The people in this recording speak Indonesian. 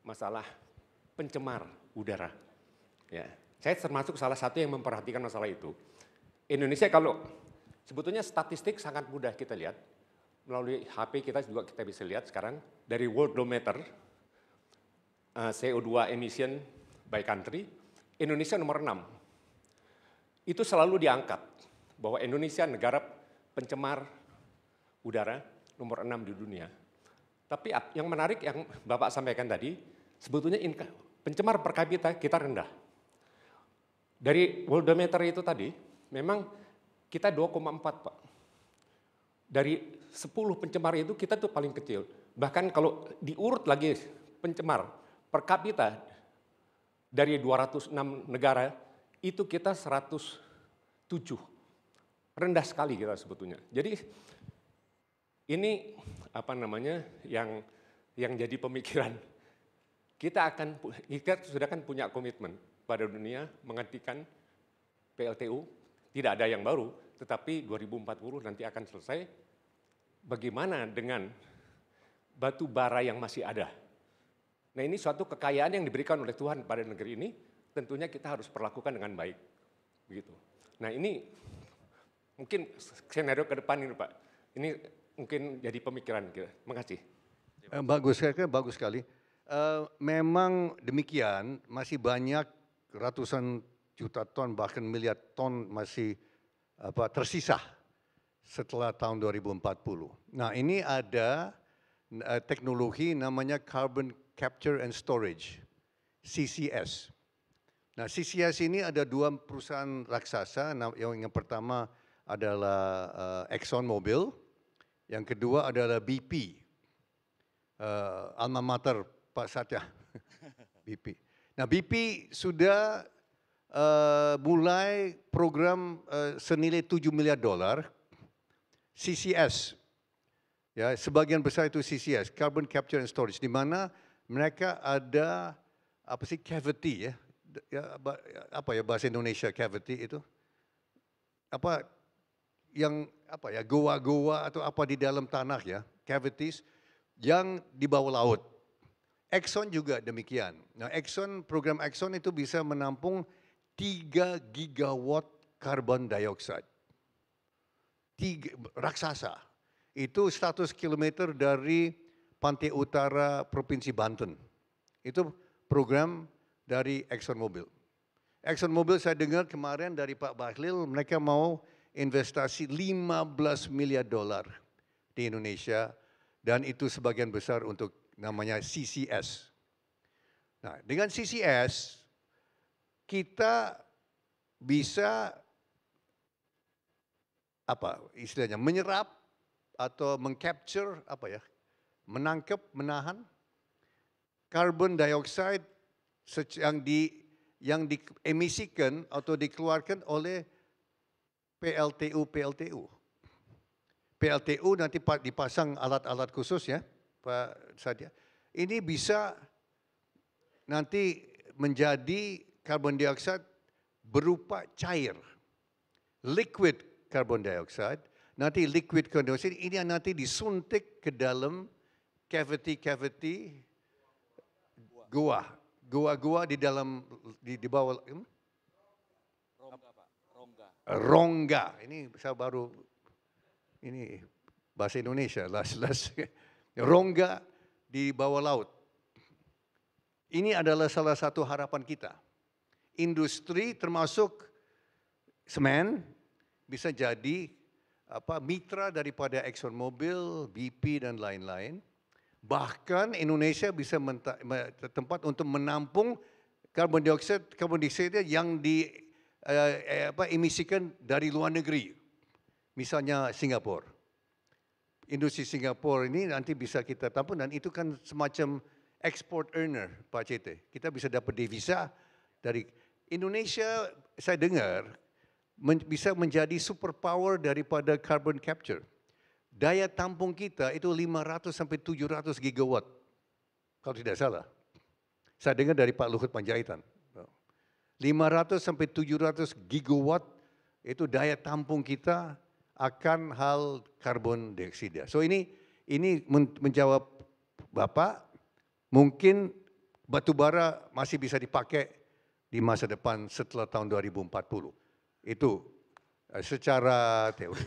masalah pencemar udara. Ya, saya termasuk salah satu yang memperhatikan masalah itu. Indonesia kalau sebetulnya statistik sangat mudah kita lihat melalui HP kita juga kita bisa lihat sekarang dari Worldometer CO2 emission by country, Indonesia nomor 6. Itu selalu diangkat bahwa Indonesia negara pencemar udara nomor 6 di dunia. Tapi yang menarik yang Bapak sampaikan tadi, sebetulnya pencemar per kapita kita rendah. Dari Worldometer itu tadi, memang kita 2,4 Pak. Dari 10 pencemar itu kita tuh paling kecil. Bahkan kalau diurut lagi pencemar per kapita dari 206 negara, itu kita 107. Rendah sekali kita sebetulnya. Jadi ini apa namanya yang jadi pemikiran. Kita sudah kan punya komitmen pada dunia menghentikan PLTU, tidak ada yang baru, tetapi 2040 nanti akan selesai. Bagaimana dengan batu bara yang masih ada? Nah ini suatu kekayaan yang diberikan oleh Tuhan pada negeri ini, tentunya kita harus perlakukan dengan baik. Begitu. Nah ini mungkin skenario ke depan ini Pak, ini mungkin jadi pemikiran kita. Terima kasih. Bagus sekali. Memang demikian, masih banyak ratusan juta ton bahkan miliar ton masih tersisa setelah tahun 2040. Nah ini ada teknologi namanya Carbon Capture and Storage, CCS. Nah CCS ini ada dua perusahaan raksasa, yang pertama adalah ExxonMobil, yang kedua adalah BP, alma mater Pak Satya, BP. Nah BP sudah mulai program senilai $7 miliar, CCS. Ya, sebagian besar itu CCS, Carbon Capture and Storage, di mana mereka ada cavity bahasa Indonesia cavity itu goa-goa atau apa di dalam tanah ya, cavities yang di bawah laut. Exxon juga demikian. Nah, program Exxon itu bisa menampung 3 gigawatt carbon dioxide. Raksasa. Itu 100 km dari pantai utara Provinsi Banten. Itu program dari ExxonMobil. ExxonMobil saya dengar kemarin dari Pak Bahlil, mereka mau investasi $15 miliar di Indonesia, dan itu sebagian besar untuk namanya CCS. Nah, dengan CCS kita bisa menyerap atau mengcapture menangkap, menahan carbon dioxide yang diemisikan atau dikeluarkan oleh PLTU. PLTU nanti dipasang alat-alat khusus ya, Pak Satya. Ini bisa nanti menjadi carbon dioxide berupa cair, liquid carbon dioxide. Nanti liquid carbon dioxide ini nanti disuntik ke dalam cavity goa di dalam di bawah rongga. Ini saya baru ini bahasa Indonesia rongga di bawah laut. Ini adalah salah satu harapan kita. Industri termasuk semen bisa jadi mitra daripada ExxonMobil, BP dan lain-lain. Bahkan Indonesia bisa tempat untuk menampung karbon dioksida yang emisikan dari luar negeri. Misalnya Singapura. Industri Singapura ini nanti bisa kita tampung, dan itu kan semacam export earner Pak CT. Kita bisa dapat devisa dari Indonesia. Saya dengar bisa menjadi superpower daripada carbon capture. Daya tampung kita itu 500 sampai 700 gigawatt, kalau tidak salah. Saya dengar dari Pak Luhut Panjaitan. 500 sampai 700 gigawatt itu daya tampung kita akan hal karbon dioksida. So ini menjawab Bapak, mungkin batu bara masih bisa dipakai di masa depan setelah tahun 2040. Itu secara teori.